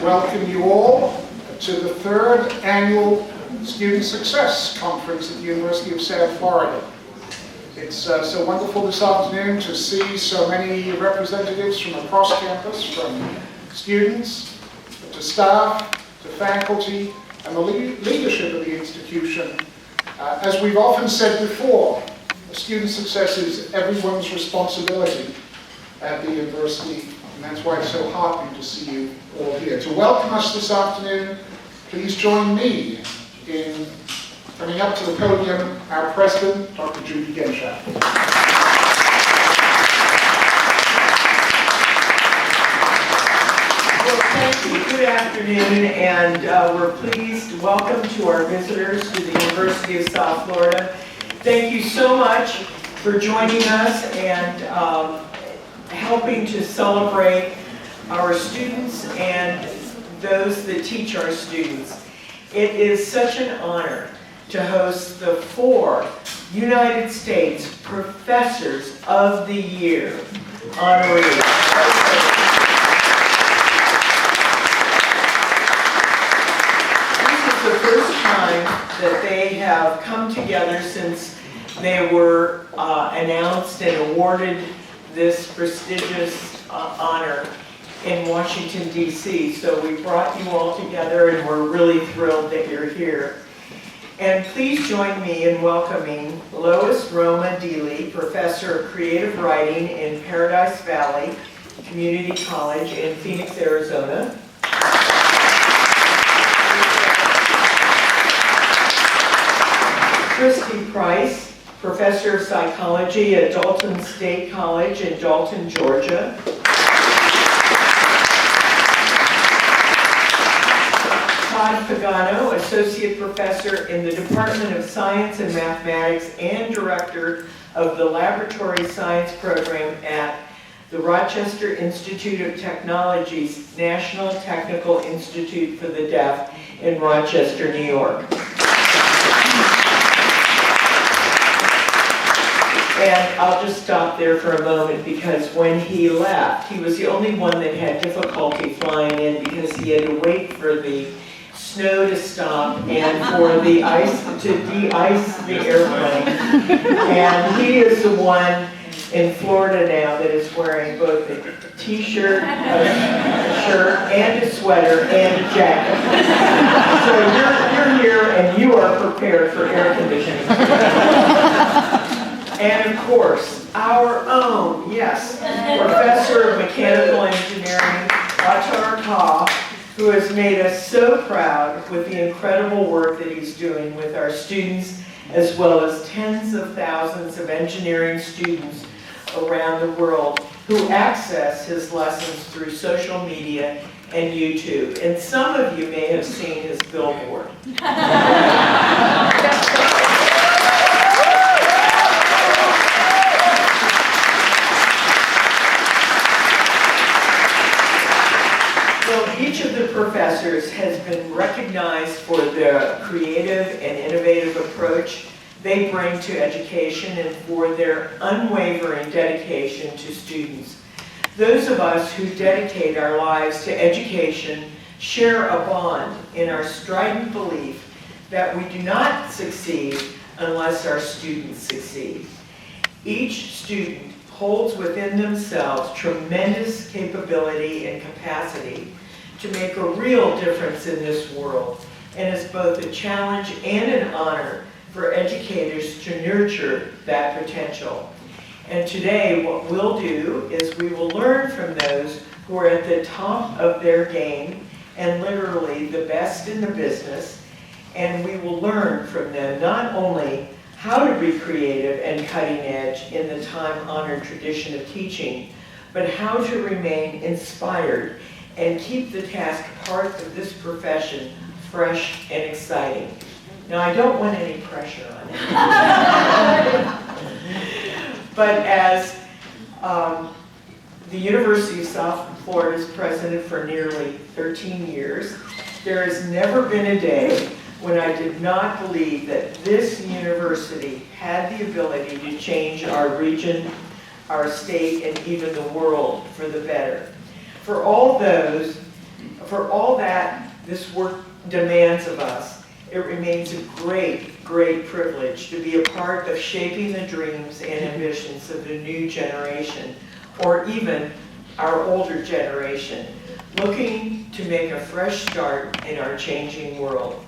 welcome you all to the third annual Student Success Conference at the University of South Florida. It's so wonderful this afternoon to see so many representatives from across campus, from students to staff to faculty and the leadership of the institution. As we've often said before, student success is everyone's responsibility at the university, and that's why it's so heartening to see you all here. To welcome us this afternoon, please join me in coming up to the podium our President, Dr. Judy Genshaft. Well, thank you. Good afternoon, and we're pleased to welcome to our visitors to the University of South Florida. Thank you so much for joining us and helping to celebrate our students and those that teach our students. It is such an honor to host the 4 United States Professors of the Year honorees. This is the first time that they have come together since they were announced and awarded this prestigious honor in Washington, D.C. So we brought you all together and we're really thrilled that you're here. And please join me in welcoming Lois Roma Deely, Professor of Creative Writing in Paradise Valley Community College in Phoenix, Arizona. Christy Price, Professor of Psychology at Dalton State College in Dalton, Georgia. Todd Pagano, Associate Professor in the Department of Science and Mathematics and Director of the Laboratory Science Program at the Rochester Institute of Technology's National Technical Institute for the Deaf in Rochester, New York. And I'll just stop there for a moment because when he left, he was the only one that had difficulty flying in because he had to wait for the snow to stop and for the ice to de-ice the airplane. And he is the one in Florida now that is wearing both a t-shirt, a shirt, and a sweater, and a jacket. So you're here and you are prepared for air conditioning. And of course, our own, yes, Professor of Mechanical Engineering, Atar Kha, who has made us so proud with the incredible work that he's doing with our students, as well as tens of thousands of engineering students around the world who access his lessons through social media and YouTube. And some of you may have seen his billboard. Each of the professors has been recognized for their creative and innovative approach they bring to education and for their unwavering dedication to students. Those of us who dedicate our lives to education share a bond in our strident belief that we do not succeed unless our students succeed. Each student holds within themselves tremendous capability and capacity to make a real difference in this world, and is both a challenge and an honor for educators to nurture that potential. And today, what we'll do is we will learn from those who are at the top of their game and literally the best in the business, and we will learn from them not only how to be creative and cutting edge in the time-honored tradition of teaching, but how to remain inspired and keep the task part of this profession fresh and exciting. Now, I don't want any pressure on it. But as the University of South Florida's president for nearly 13 years, there has never been a day when I did not believe that this university had the ability to change our region, our state, and even the world for the better. For all those for all that this work demands of us, it remains a great, great privilege to be a part of shaping the dreams and ambitions of the new generation, or even our older generation, looking to make a fresh start in our changing world.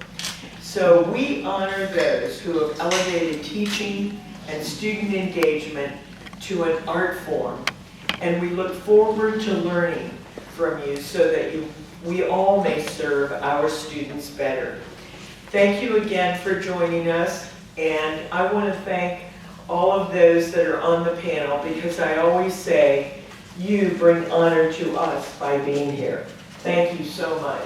So we honor those who have elevated teaching and student engagement to an art form, and we look forward to learning from you so that we all may serve our students better. Thank you again for joining us, and I want to thank all of those that are on the panel, because I always say, you bring honor to us by being here. Thank you so much.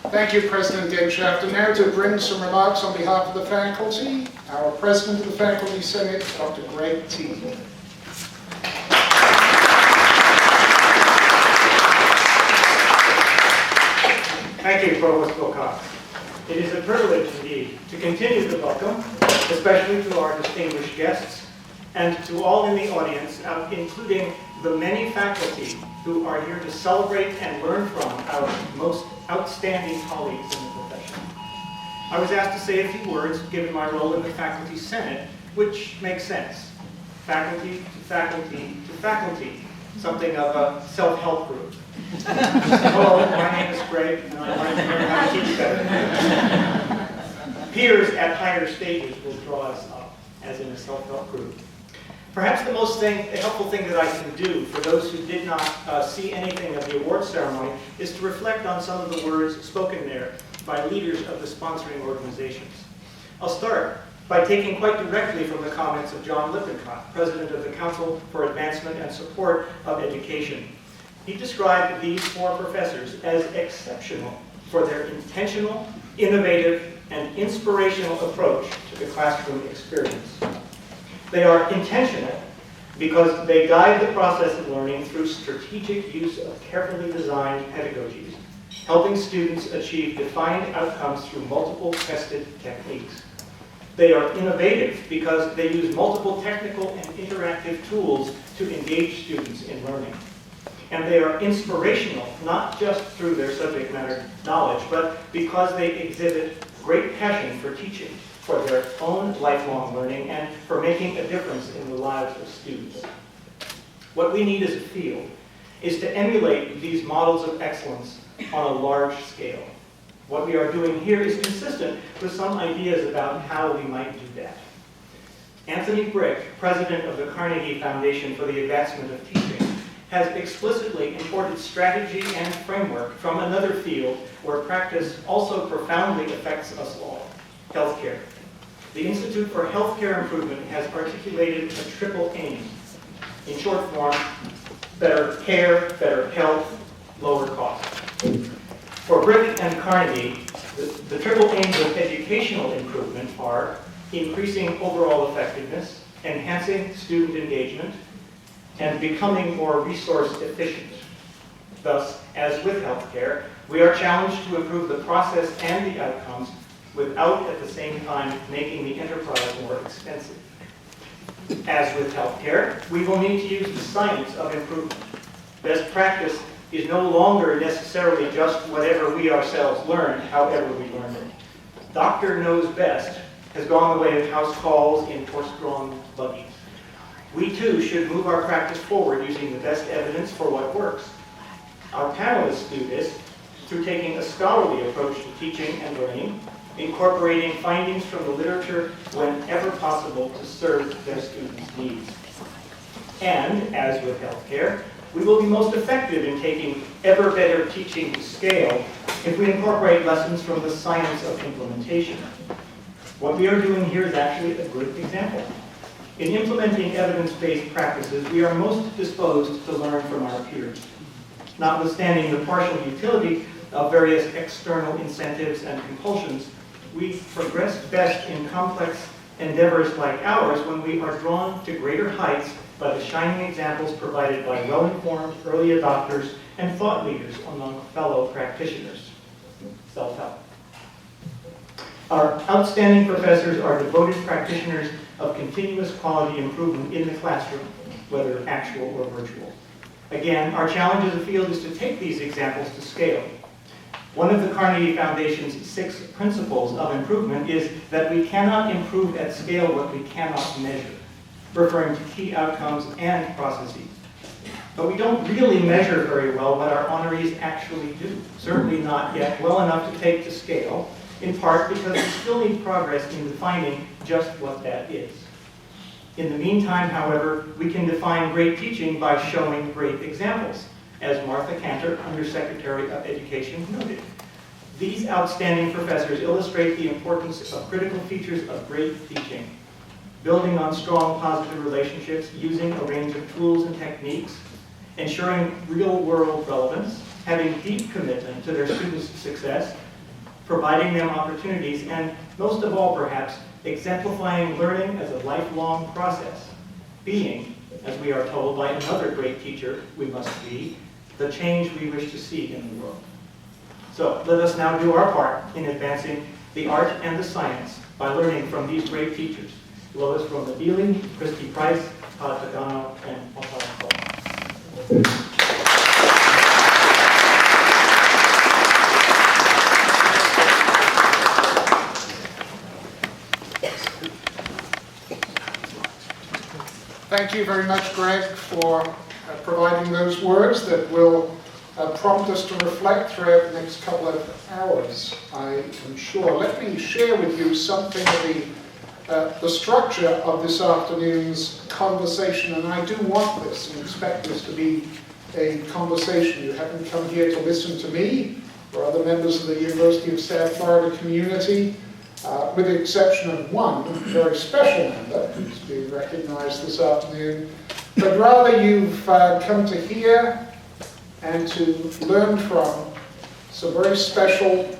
Thank you, President Chapter. Now to bring some remarks on behalf of the faculty, our President of the Faculty Senate, Dr. Greg T. Thank you, Provost Wilcox. It is a privilege indeed to continue the welcome, especially to our distinguished guests, and to all in the audience, including the many faculty who are here to celebrate and learn from our most outstanding colleagues in the profession. I was asked to say a few words given my role in the Faculty Senate, which makes sense. Faculty to faculty to faculty, something of a self-help group. Hello, my name is Greg, and I'd like to learn how to teach better. Peers at higher stages will draw us up, as in a self-help group. Perhaps the most helpful thing that I can do for those who did not see anything of the award ceremony is to reflect on some of the words spoken there by leaders of the sponsoring organizations. I'll start by taking quite directly from the comments of John Lippincott, President of the Council for Advancement and Support of Education. He described these four professors as exceptional for their intentional, innovative, and inspirational approach to the classroom experience. They are intentional because they guide the process of learning through strategic use of carefully designed pedagogies, helping students achieve defined outcomes through multiple tested techniques. They are innovative because they use multiple technical and interactive tools to engage students in learning. And they are inspirational, not just through their subject matter knowledge, but because they exhibit great passion for teaching, for their own lifelong learning, and for making a difference in the lives of students. What we need as a field is to emulate these models of excellence on a large scale. What we are doing here is consistent with some ideas about how we might do that. Anthony Brick, president of the Carnegie Foundation for the Advancement of Teaching, has explicitly imported strategy and framework from another field where practice also profoundly affects us all, healthcare. The Institute for Healthcare Improvement has articulated a triple aim. In short form, better care, better health, lower cost. For Brick and Carnegie, the triple aims of educational improvement are increasing overall effectiveness, enhancing student engagement, and becoming more resource efficient. Thus, as with healthcare, we are challenged to improve the process and the outcomes without at the same time making the enterprise more expensive. As with healthcare, we will need to use the science of improvement. Best practice is no longer necessarily just whatever we ourselves learn, however we learn it. Doctor knows best has gone the way of house calls in horse-drawn buggies. We too should move our practice forward using the best evidence for what works. Our panelists do this through taking a scholarly approach to teaching and learning, incorporating findings from the literature whenever possible to serve their students' needs. And, as with healthcare, we will be most effective in taking ever better teaching to scale if we incorporate lessons from the science of implementation. What we are doing here is actually a good example. In implementing evidence-based practices, we are most disposed to learn from our peers. Notwithstanding the partial utility of various external incentives and compulsions, we progress best in complex endeavors like ours when we are drawn to greater heights by the shining examples provided by well-informed early adopters and thought leaders among fellow practitioners. Self-help. Our outstanding professors are devoted practitioners of continuous quality improvement in the classroom, whether actual or virtual. Again, our challenge as a field is to take these examples to scale. One of the Carnegie Foundation's 6 principles of improvement is that we cannot improve at scale what we cannot measure, referring to key outcomes and processes. But we don't really measure very well what our honorees actually do, certainly not yet well enough to take to scale, in part because we still need progress in defining just what that is. In the meantime, however, we can define great teaching by showing great examples, as Martha Cantor, Undersecretary of Education, noted. These outstanding professors illustrate the importance of critical features of great teaching, building on strong positive relationships, using a range of tools and techniques, ensuring real-world relevance, having deep commitment to their students' success, providing them opportunities, and most of all, perhaps, exemplifying learning as a lifelong process, being, as we are told by another great teacher we must be, the change we wish to see in the world. So let us now do our part in advancing the art and the science by learning from these great teachers, Lois Romadili, Christy Price, Todd Pagano, and Montana Cole. Thank you very much, Greg, for providing those words that will prompt us to reflect throughout the next couple of hours, I am sure. Let me share with you something of the structure of this afternoon's conversation, and I do want this and expect this to be a conversation. You haven't come here to listen to me or other members of the University of South Florida community, with the exception of one very special member who's being recognized this afternoon, but rather you've come to hear and to learn from some very special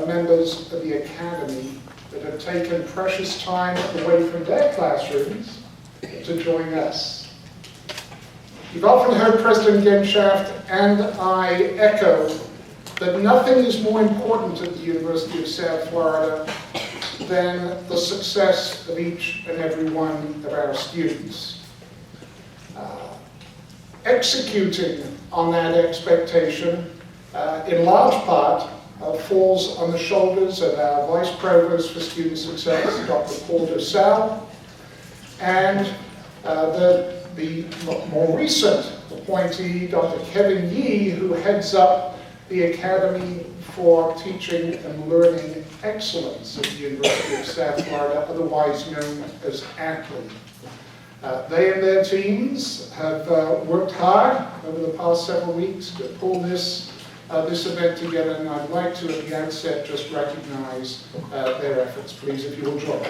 members of the Academy that have taken precious time away from their classrooms to join us. You've often heard President Genshaft and I echo that nothing is more important at the University of South Florida than the success of each and every one of our students. Executing on that expectation, in large part, falls on the shoulders of our Vice Provost for Student Success, Dr. Paul Dussel, and the more recent appointee, Dr. Kevin Yee, who heads up the Academy for Teaching and Learning Excellence at the University of South Florida, otherwise known as ACLE. They and their teams have worked hard over the past several weeks to pull this event together, and I'd like to, at the outset, just recognize their efforts. Please, if you will join me.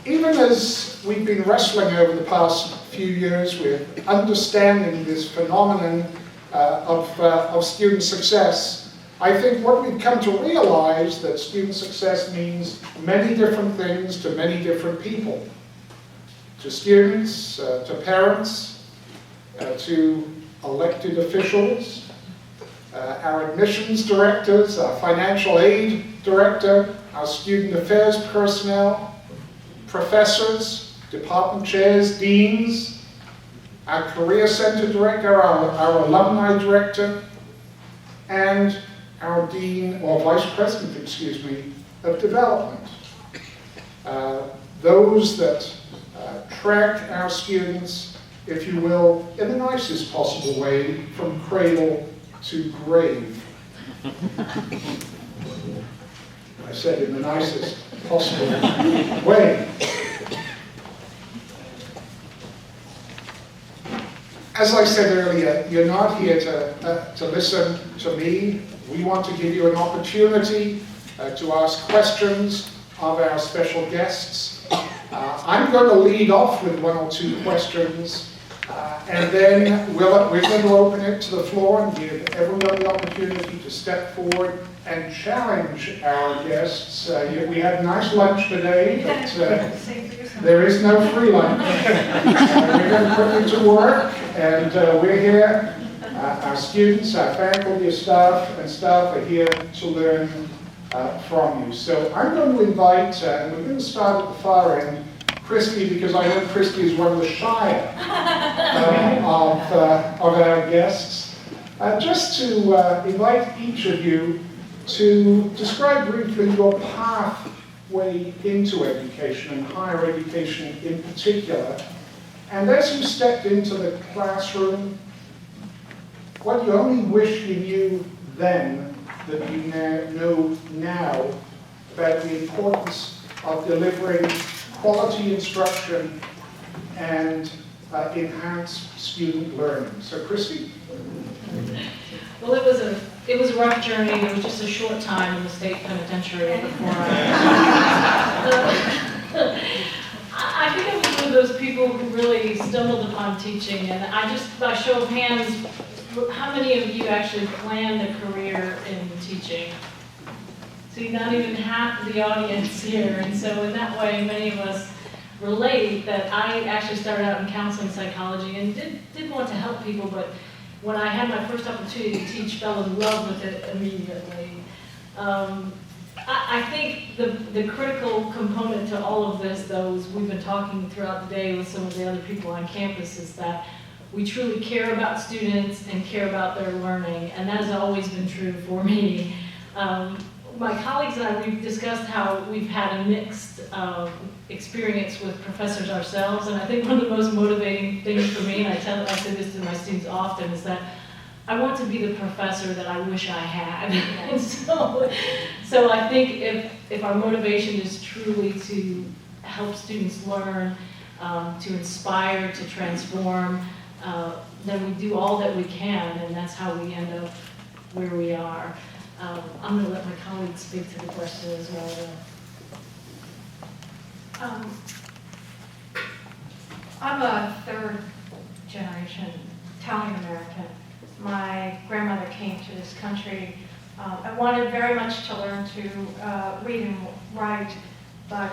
Even as we've been wrestling over the past few years with understanding this phenomenon of student success, I think what we've come to realize that student success means many different things to many different people. To students, to parents, to elected officials, our admissions directors, our financial aid director, our student affairs personnel, professors, department chairs, deans, our career center director, our alumni director, and our dean, or vice president, excuse me, of development. Those that track our students, if you will, in the nicest possible way, from cradle to grave. I said in the nicest possible way. As I said earlier, you're not here to listen to me. We want to give you an opportunity to ask questions of our special guests. I'm going to lead off with one or two questions, and then we're going to open it to the floor and give everyone the opportunity to step forward and challenge our guests. We had a nice lunch today, but there is no free lunch. We're going to put you to work, and we're here. Our Our students, our faculty, staff, and staff are here to learn from you. So I'm going to invite, and we're going to start at the far end, Christy, because I know Christy is one of the shyer of our guests. Just to invite each of you to describe briefly your pathway into education and higher education in particular. And as you stepped into the classroom, what you only wish you knew then that you know now about the importance of delivering quality instruction and enhanced student learning. So, Christy? Well, it was a rough journey. It was just a short time in the state penitentiary before I think I was one of those people who really stumbled upon teaching, and I just, by show of hands, how many of you actually planned a career in teaching? See, not even half of the audience here, and so in that way, many of us relate that I actually started out in counseling psychology and did want to help people, but when I had my first opportunity to teach, fell in love with it immediately. I think the critical component to all of this, though, is we've been talking throughout the day with some of the other people on campus, is that we truly care about students and care about their learning, and that has always been true for me. My colleagues and I, we've discussed how we've had a mixed experience with professors ourselves, and I think one of the most motivating things for me, and I say this to my students often, is that I want to be the professor that I wish I had. And so I think if our motivation is truly to help students learn, to inspire, to transform, then we do all that we can, and that's how we end up where we are. I'm going to let my colleagues speak to the question as well. I'm a third generation Italian American. My grandmother came to this country. I wanted very much to learn to read and write, but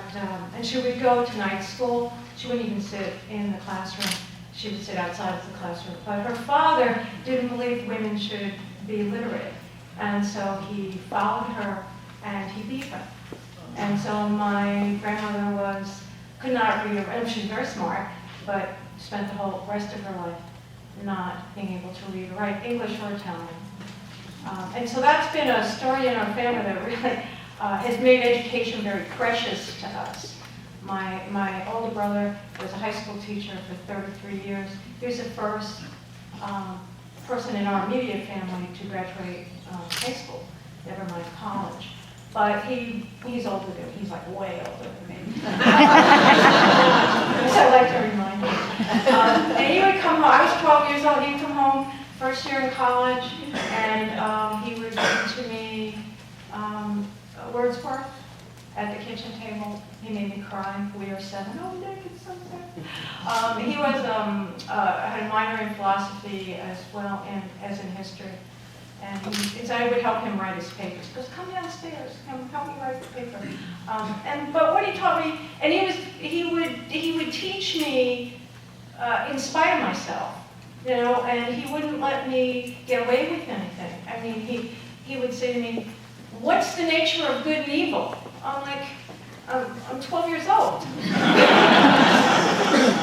and she would go to night school. She wouldn't even sit in the classroom. She would sit outside of the classroom. But her father didn't believe women should be literate, and so he followed her and he beat her. And so my grandmother could not read or write. She was very smart, but spent the whole rest of her life not being able to read or write English or Italian. And so that's been a story in our family that really has made education very precious to us. My older brother was a high school teacher for 33 years. He was the first person in our immediate family to graduate high school, never mind college. But he's older than me. He's like way older than me. So I like to remind him. And he would come home. I was 12 years old. He'd come home first year in college, and he would read to me Wordsworth at the kitchen table. He made me cry. We were 7. Oh, Nick, it's so sad. He was had a minor in philosophy as well as in history. And I would help him write his papers. He goes, come downstairs, come help me write the paper. But what he taught me, and he would teach me in spite of myself, you know, and he wouldn't let me get away with anything. I mean, he would say to me, what's the nature of good and evil? I'm like, I'm 12 years old.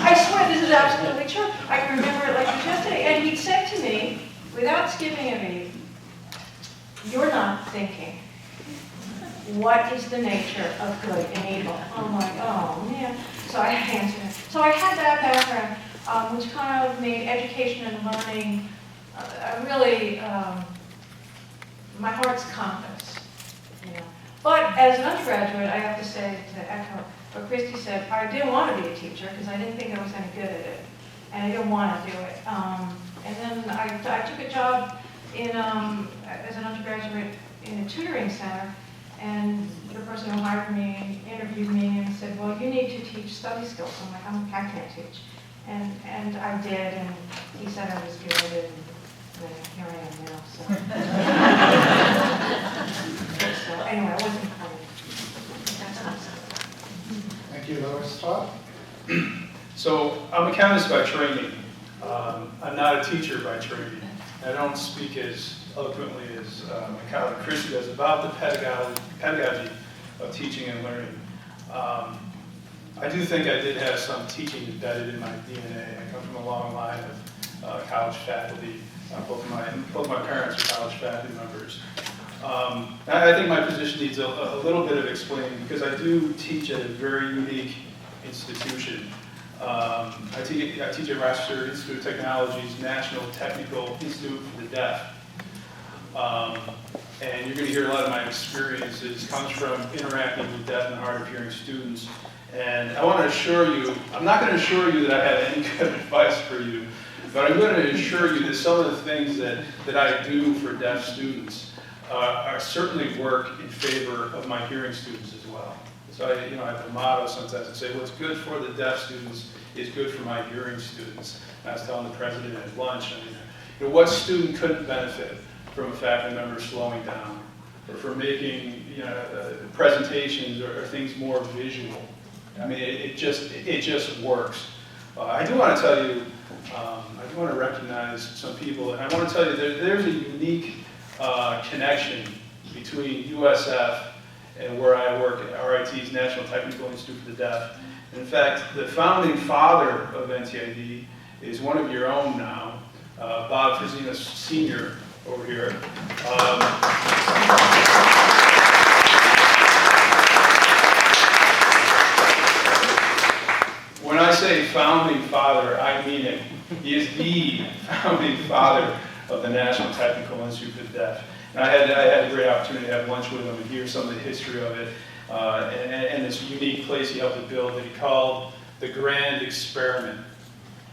I swear this is absolutely true. I can remember it like it was yesterday. And he said to me, without skipping a beat, you're not thinking. What is the nature of good and evil? I'm like, oh man. So I answered it. So I had that background, which kind of made education and learning really my heart's compass. You know. But as an undergraduate, I have to say, to echo what Christy said, I didn't want to be a teacher because I didn't think I was any good at it, and I didn't want to do it. And then I took a job as an undergraduate in a tutoring center, and the person who hired me interviewed me and said, well, you need to teach study skills. I'm like, I can't teach. And I did, and he said I was good, and here I am now. So anyway, I wasn't coming. That's awesome. Thank you, Lois. Todd? So I'm a chemist by training. I'm not a teacher by training. I don't speak as eloquently as my colleague Christy does about the pedagogy of teaching and learning. I do think I did have some teaching embedded in my DNA. I come from a long line of college faculty. Both my parents are college faculty members. I think my position needs a little bit of explaining because I do teach at a very unique institution. I teach at Rochester Institute of Technology's National Technical Institute for the Deaf. And you're going to hear a lot of my experiences comes from interacting with deaf and hard of hearing students. And I want to assure you, I'm not going to assure you that I have any good advice for you, but I'm going to assure you that some of the things that I do for deaf students are certainly work in favor of my hearing students as well. So I have a motto sometimes. I say, what's good for the deaf students is good for my hearing students. And I was telling the president at lunch, what student couldn't benefit from a faculty member slowing down, or for making presentations or things more visual? I mean, it just works. I do want to tell you, I do want to recognize some people, and I want to tell you there's a unique connection between USF and where I work at RIT's National Technical Institute for the Deaf. In fact, the founding father of NTID is one of your own now, Bob Fazina Sr. over here. When I say founding father, I mean it. He is the founding father of the National Technical Institute for the Deaf. And I had a great opportunity to have lunch with him and hear some of the history of it, and this unique place he helped to build that he called the Grand Experiment.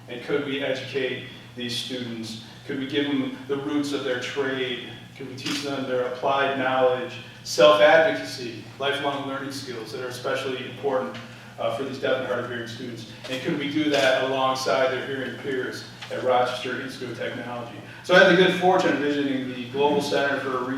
And could we educate these students? Could we give them the roots of their trade? Could we teach them their applied knowledge, self-advocacy, lifelong learning skills that are especially important for these deaf and hard of hearing students? And could we do that alongside their hearing peers at Rochester Institute of Technology? So I had the good fortune of visiting the Global Center for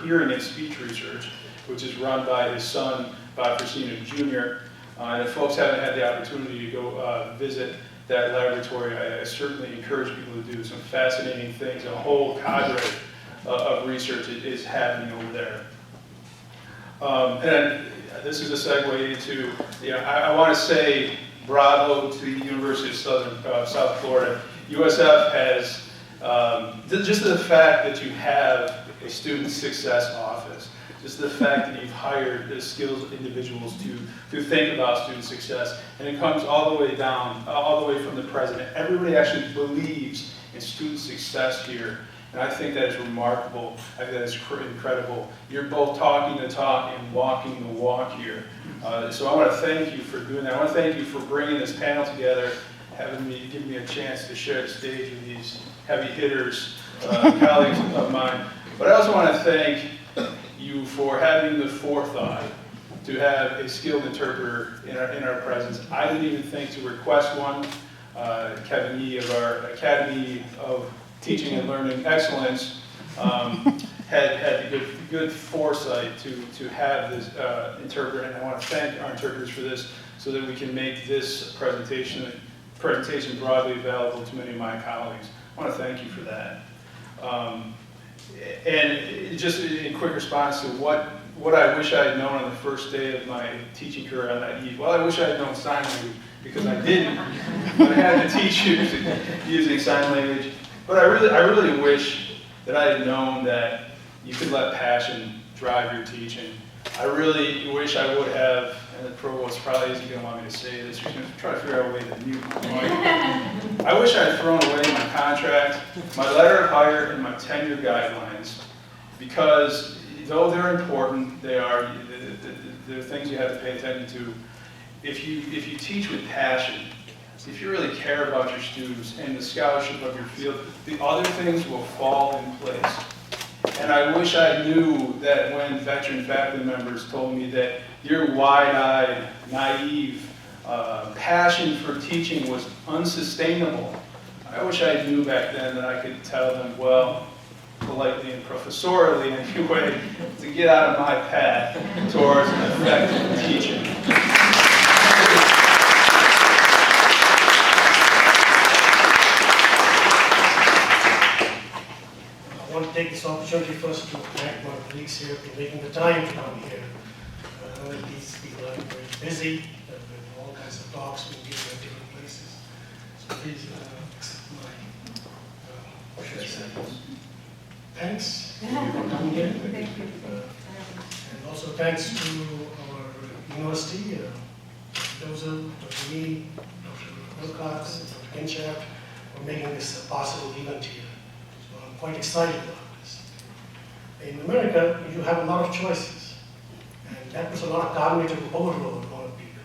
Hearing and Speech Research, which is run by his son, Bob Fazina Jr. And if folks haven't had the opportunity to go visit that laboratory, I certainly encourage people to do some fascinating things. A whole cadre of research is happening over there. And this is a segue into, I want to say bravo to the University of South Florida. USF has, just the fact that you have a student success office, just the fact that you've hired the skilled individuals to think about student success, and it comes all the way down, all the way from the president. Everybody actually believes in student success here, and I think that is remarkable. I think that is incredible. You're both talking the talk and walking the walk here. So I want to thank you for doing that. I want to thank you for bringing this panel together, giving me a chance to share the stage with these heavy hitters, colleagues of mine. But I also want to thank you for having the forethought to have a skilled interpreter in our presence. I didn't even think to request one. Kevin Yee of our Academy of Teaching and Learning Excellence had the good foresight to have this interpreter, and I want to thank our interpreters for this, so that we can make this presentation broadly available to many of my colleagues. I want to thank you for that. And just in quick response to what I wish I had known on the first day of my teaching career on that Well, I wish I had known sign language, because I didn't. But I had to teach using sign language. But I really wish that I had known that you could let passion drive your teaching. I really wish I would have, and the provost probably isn't going to want me to say this, you're going to try to figure out a way to mute my mic. I wish I had thrown away my contract, my letter of hire, and my tenure guidelines, because though they're important, they're things you have to pay attention to. If you teach with passion, if you really care about your students and the scholarship of your field, the other things will fall in place. And I wish I knew that when veteran faculty members told me that your wide-eyed, naive passion for teaching was unsustainable. I wish I knew back then that I could tell them, well, politely and professorially anyway, to get out of my path towards effective teaching. take this opportunity first to thank my colleagues here for making the time to come here. These people are very busy with all kinds of talks being given at different places. So please accept my thanks for coming here. Thank you. And also thanks to our university, Dr. Lee, Dr. Wilcox, and Dr. Kinchak for making this a possible event here. So I'm quite excited about this. In America, you have a lot of choices, and that puts a lot of cognitive overload on people.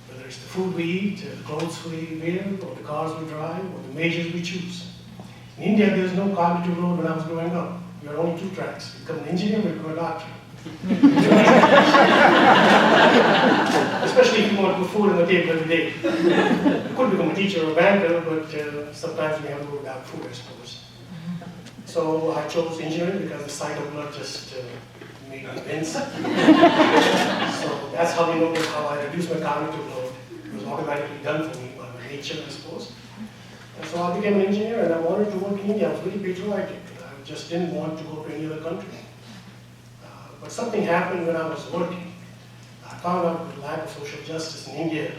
Whether it's the food we eat, the clothes we wear, or the cars we drive, or the majors we choose. In India, there's no cognitive load when I was growing up. We had only 2 tracks. You become an engineer, you become a doctor. Especially if you want to put food on the table every day. You could become a teacher or a banker, but sometimes we have to go without food, I suppose. So I chose engineering because the sight of blood just made me wince. So that's how we know how I reduce my cognitive load. It was automatically done for me by my nature, I suppose. And so I became an engineer, and I wanted to work in India. I was really patriotic. I just didn't want to go to any other country. But something happened when I was working. I found out the lack of social justice in India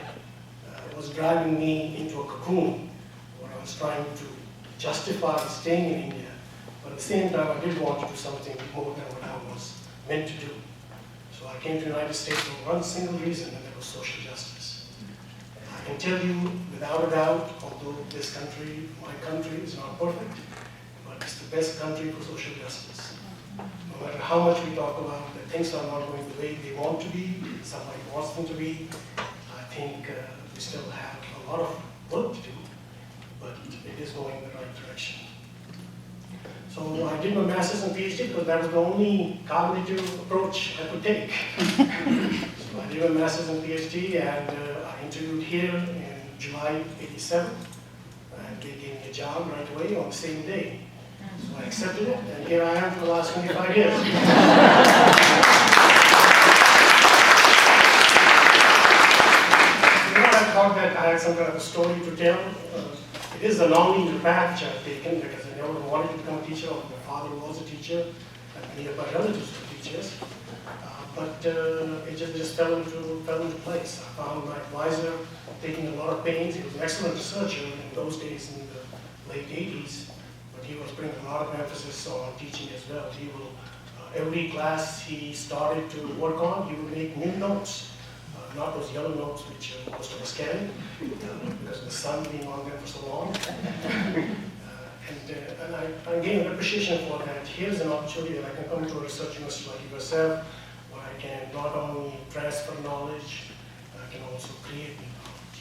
was driving me into a cocoon where I was trying to justify staying in India. But at the same time, I did want to do something more than what I was meant to do. So I came to the United States for one single reason, and that was social justice. I can tell you without a doubt, although this country, my country, is not perfect, but it's the best country for social justice. No matter how much we talk about that things are not going the way they want to be, somebody wants them to be, I think we still have a lot of work to do, but it is going in the right direction. So I did my master's and PhD because that was the only cognitive approach I could take. So I did my master's and PhD, and I interviewed here in July '87, and they gave me a job right away on the same day. So I accepted it, and here I am for the last 25 years. I thought that I had some kind of a story to tell. It is a non-linear path which I've taken because I never wanted to become a teacher. My father was a teacher, and many of my relatives were teachers. But it just fell into place. I found my advisor taking a lot of pains. He was an excellent researcher in those days in the late 80s. He was bringing a lot of emphasis on teaching as well. He will, every class he started to work on, he would make new notes. Not those yellow notes which most of us carry, because of the sun being on them for so long. And I gained an appreciation for that. Here's an opportunity that I can come to a research university like USF, where I can not only transfer knowledge, I can also create new knowledge.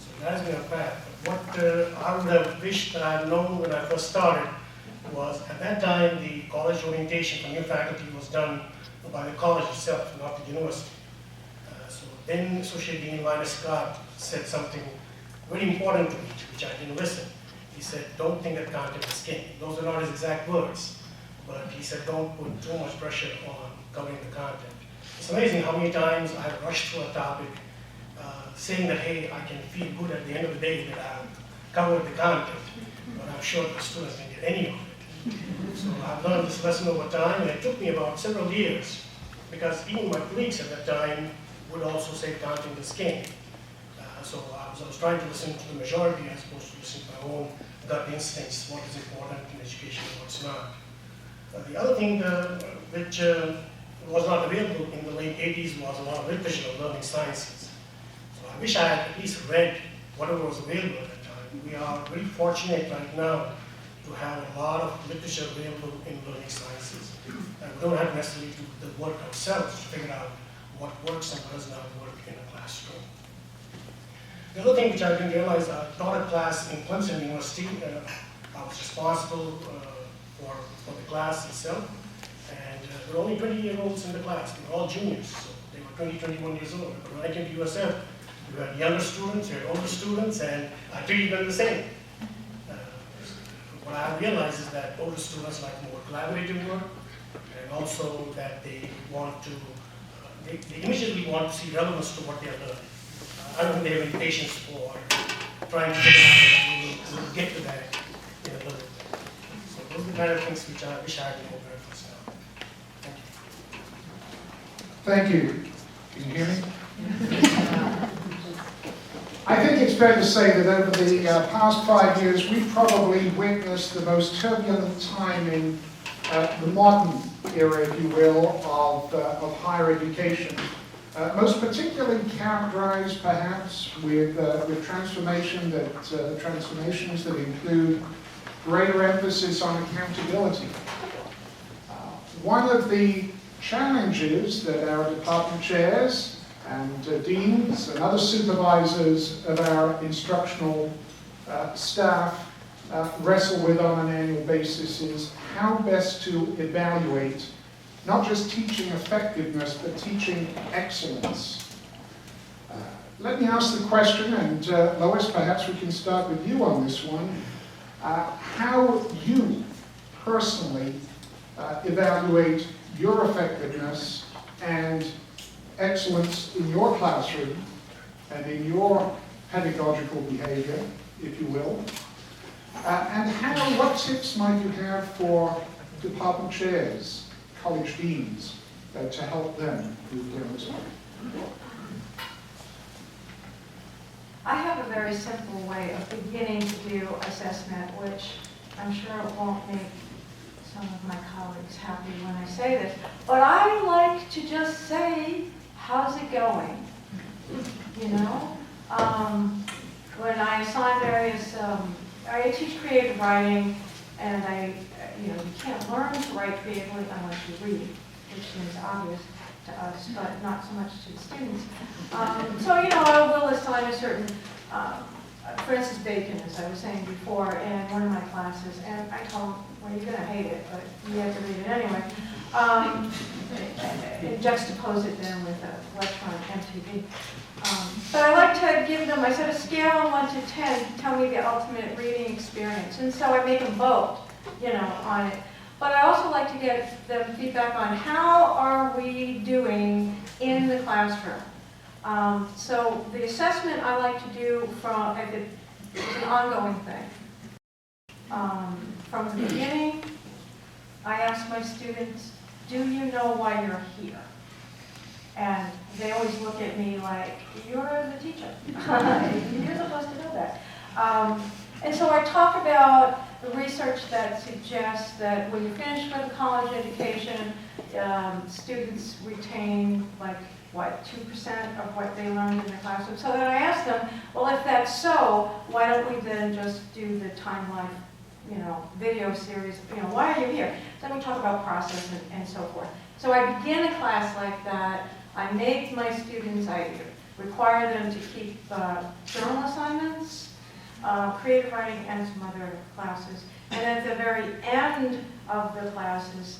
So that's been a path. What I would have wished that I had known when I first started was, at that time, the college orientation for new faculty was done by the college itself, not the university. So then Associate Dean Linus Scott said something very important to me, which I didn't listen. He said, don't think that content is king. Those are not his exact words, but he said, don't put too much pressure on covering the content. It's amazing how many times I've rushed through a topic saying that, hey, I can feel good at the end of the day that I've covered the content, but I'm sure the students didn't get any of it. So I've learned this lesson over time, and it took me about several years, because even my colleagues at that time would also say content is king. So I was trying to listen to the majority as opposed to listen to my own gut instincts, what is important in education and what's not. The other thing which was not available in the late 80s was a lot of literature on learning sciences. I wish I had at least read whatever was available at that time. We are very fortunate right now to have a lot of literature available in learning sciences. And we don't have necessarily to do the work ourselves to figure out what works and what does not work in a classroom. The other thing which I didn't realize, I taught a class in Clemson University. I was responsible for the class itself. And there were only 20-year-olds in the class. They were all juniors, so they were 20, 21 years old. But when I came to USF, we had younger students, we had older students, and I treated them the same. What I realized is that older students like more collaborative work, and also that they want to, they immediately want to see relevance to what they are learning. I don't think they have any patience for trying to figure out that we will get to that in a little bit. So those are the kind of things which I wish I had known very first now. Thank you. Thank you. Can you hear me? I think it's fair to say that over the past 5 years, we've probably witnessed the most turbulent time in the modern era, if you will, of higher education. Most particularly characterized, perhaps, with transformations that include greater emphasis on accountability. One of the challenges that our department chairs and deans and other supervisors of our instructional staff wrestle with on an annual basis is how best to evaluate not just teaching effectiveness, but teaching excellence. Let me ask the question, and Lois, perhaps we can start with you on this one. How you personally evaluate your effectiveness and excellence in your classroom and in your pedagogical behavior, if you will. And what tips might you have for department chairs, college deans, to help them move their results? I have a very simple way of beginning to do assessment, which I'm sure it won't make some of my colleagues happy when I say this, but I like to just say, how's it going? You know? When I assign various, I teach creative writing, and you can't learn to write creatively unless you read, which seems obvious to us, but not so much to the students. So, I will assign a certain, Francis Bacon, as I was saying before, in one of my classes, and I told him, well, you're going to hate it, but you have to read it anyway. And juxtapose it then with a lecture on MTV. But I like to give them, I set a scale of 1 to 10 to tell me the ultimate reading experience. And so I make them vote, on it. But I also like to get them feedback on how are we doing in the classroom. So the assessment I like to do it's an ongoing thing. From the beginning, I ask my students, do you know why you're here? And they always look at me like, you're the teacher. You're supposed to know that. And so I talk about the research that suggests that when you finish with a college education, students retain 2% of what they learned in the classroom. So then I ask them, well, if that's so, why don't we then just do the Time Life, video series, why are you here? Then we talk about process and so forth. So I begin a class like that. I make my students, I require them to keep journal assignments, creative writing, and some other classes. And at the very end of the classes,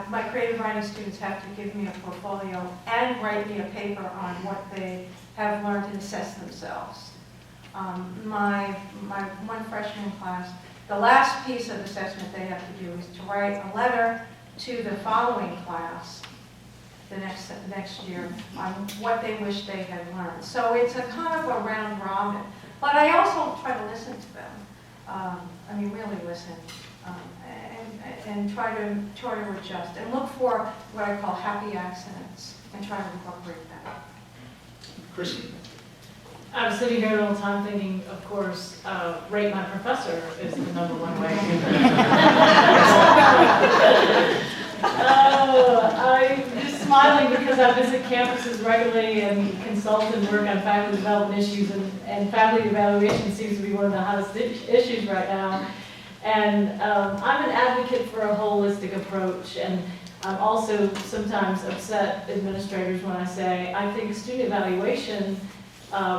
my creative writing students have to give me a portfolio and write me a paper on what they have learned and assess themselves. My one freshman class, the last piece of assessment they have to do is to write a letter to the following class the next year on what they wish they had learned. So it's a kind of a round robin. But I also try to listen to them. Really listen. And try to adjust and look for what I call happy accidents and try to incorporate that. Chrissy? I was sitting here all the time thinking, of course, rate my professor is the #1 way. I'm just smiling because I visit campuses regularly and consult and work on faculty development issues, and faculty evaluation seems to be one of the hottest issues right now. And I'm an advocate for a holistic approach, and I'm also sometimes upset administrators when I say I think student evaluation,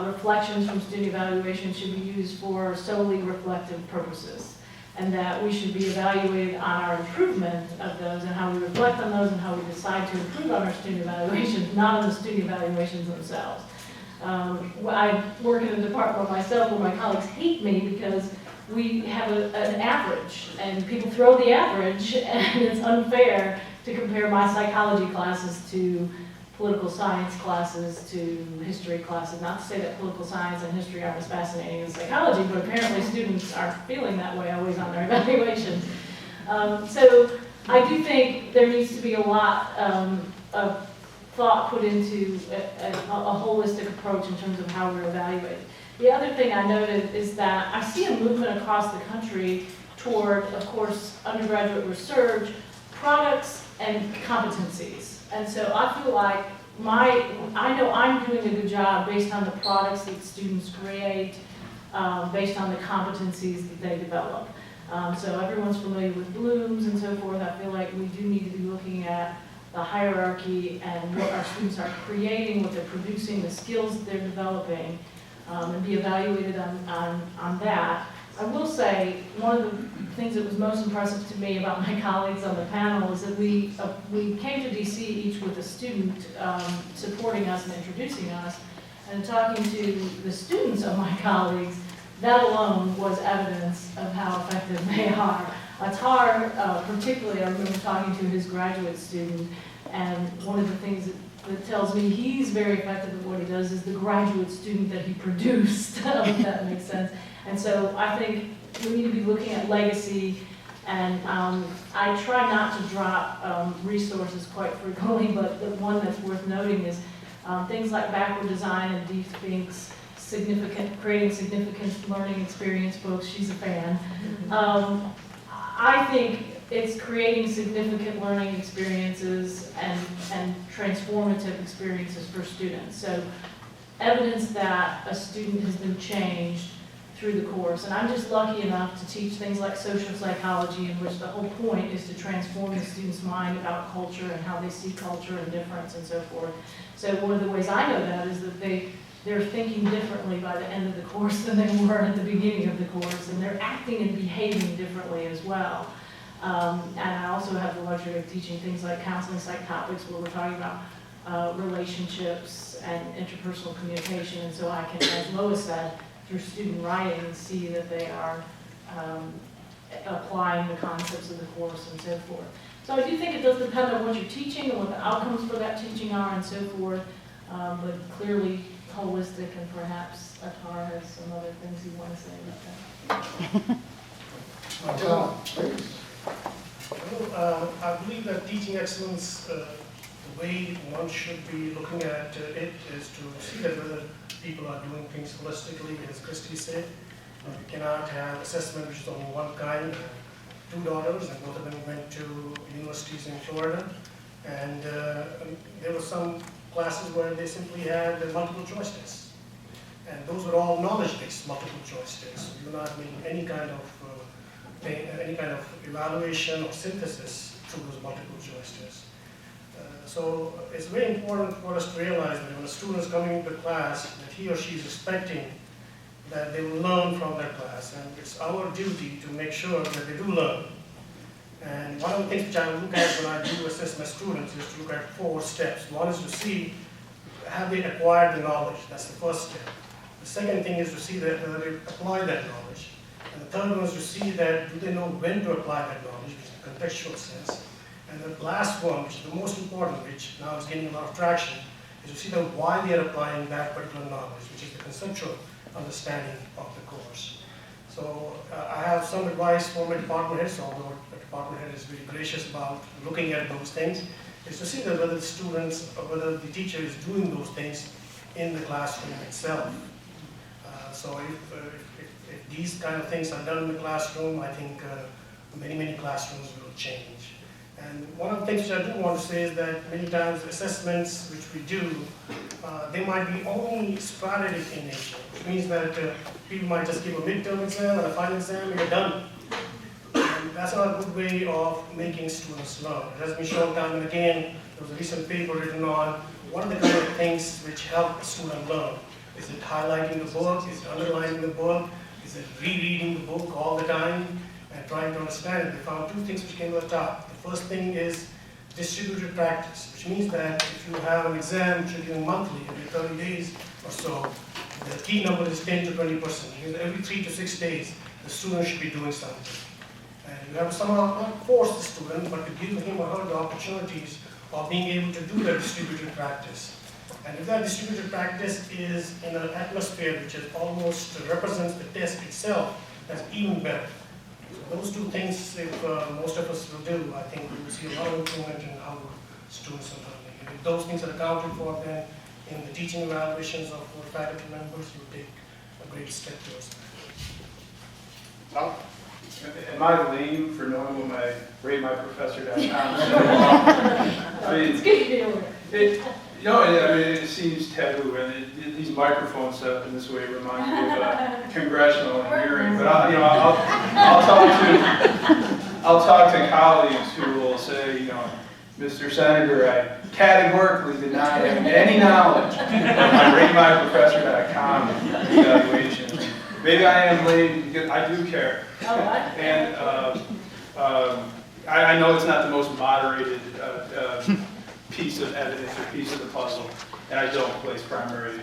reflections from student evaluation should be used for solely reflective purposes, and that we should be evaluated on our improvement of those and how we reflect on those and how we decide to improve on our student evaluations, not on the student evaluations themselves. I work in a department myself where my colleagues hate me because we have an average, and people throw the average, and it's unfair to compare my psychology classes to political science classes to history classes. Not to say that political science and history aren't as fascinating as psychology, but apparently students aren't feeling that way always on their evaluations. So I do think there needs to be a lot of thought put into a holistic approach in terms of how we're evaluated. The other thing I noted is that I see a movement across the country toward, of course, undergraduate research, products, and competencies. And so I feel like I know I'm doing a good job based on the products that students create, based on the competencies that they develop. So everyone's familiar with Bloom's and so forth. I feel like we do need to be looking at the hierarchy and what our students are creating, what they're producing, the skills that they're developing, and be evaluated on that. I will say, one of the things that was most impressive to me about my colleagues on the panel is that we came to DC each with a student supporting us and introducing us, and talking to the students of my colleagues, that alone was evidence of how effective they are. Atar, particularly, I remember talking to his graduate student, and one of the things that tells me he's very effective at what he does is the graduate student that he produced, if that makes sense. And so I think we need to be looking at legacy, and I try not to drop resources quite frequently, but the one that's worth noting is things like backward design and Deep Think's creating significant learning experience books. She's a fan. I think it's creating significant learning experiences and transformative experiences for students. So evidence that a student has been changed through the course. And I'm just lucky enough to teach things like social psychology, in which the whole point is to transform the student's mind about culture and how they see culture and difference and so forth. So one of the ways I know that is that they're thinking differently by the end of the course than they were at the beginning of the course, and they're acting and behaving differently as well. And I also have the luxury of teaching things like counseling psych topics, where we're talking about relationships and interpersonal communication, and so I can, as Lois said, through student writing, see that they are applying the concepts of the course and so forth. So I do think it does depend on what you're teaching and what the outcomes for that teaching are and so forth, but clearly holistic, and perhaps Atar has some other things you want to say about that. Please. I believe that teaching excellence, the way one should be looking at it is to see that whether people are doing things holistically, as Christy said. You cannot have assessment which is only one kind. I have 2 daughters, and both of them went to universities in Florida. And there were some classes where they simply had multiple choice tests. And those were all knowledge-based multiple choice tests. So you're not making any kind of evaluation or synthesis through those multiple choice tests. So it's very important for us to realize that when a student is coming into class, that he or she is expecting that they will learn from their class, and it's our duty to make sure that they do learn. And one of the things which I look at when I do assess my students is to look at 4 steps. One is to see, have they acquired the knowledge? That's the first step. The second thing is to see that they apply that knowledge. And the third one is to see that do they know when to apply that knowledge, which is the contextual sense. And the last one, which is the most important, which now is gaining a lot of traction, is to see them why they are applying that particular knowledge, which is the conceptual understanding of the course. So I have some advice for my department heads, although the department head is very gracious about looking at those things, is to see that whether the students or whether the teacher is doing those things in the classroom itself. So if these kind of things are done in the classroom, I think many classrooms will change. And one of the things which I do want to say is that many times assessments which we do, they might be only sporadic in nature, which means that people might just give a midterm exam and a final exam and you're done. And that's not a good way of making students learn. It has been shown time and again. There was a recent paper written on what are the kind of things which help a student learn. Is it highlighting the book? Is it underlining the book? Is it rereading the book all the time and trying to understand it? They found 2 things which came to the top. The first thing is distributed practice, which means that if you have an exam which you're doing monthly, every 30 days or so, the key number is 10 to 20%. Every 3 to 6 days, the student should be doing something. And you have to somehow not force the student, but to give him or her the opportunities of being able to do that distributed practice. And if that distributed practice is in an atmosphere which is almost represents the test itself, that's even better. So those two things, if most of us will do, I think we will see a lot of improvement in how students are learning. And if those things are accounted for, then in the teaching evaluations of our faculty members, you take a great step towards that. Tom? Am I lame for knowing what my ratemyprofessor.com is? I mean, It's good to be aware. it seems taboo, and these microphones set up in this way remind me of a congressional hearing. But I'll talk to colleagues who will say, Mr. Senator, I categorically deny having any knowledge of my ratemyprofessor.com evaluation. Maybe I am lame because I do care. And I know it's not the most moderated piece of evidence or piece of the puzzle, and I don't place primary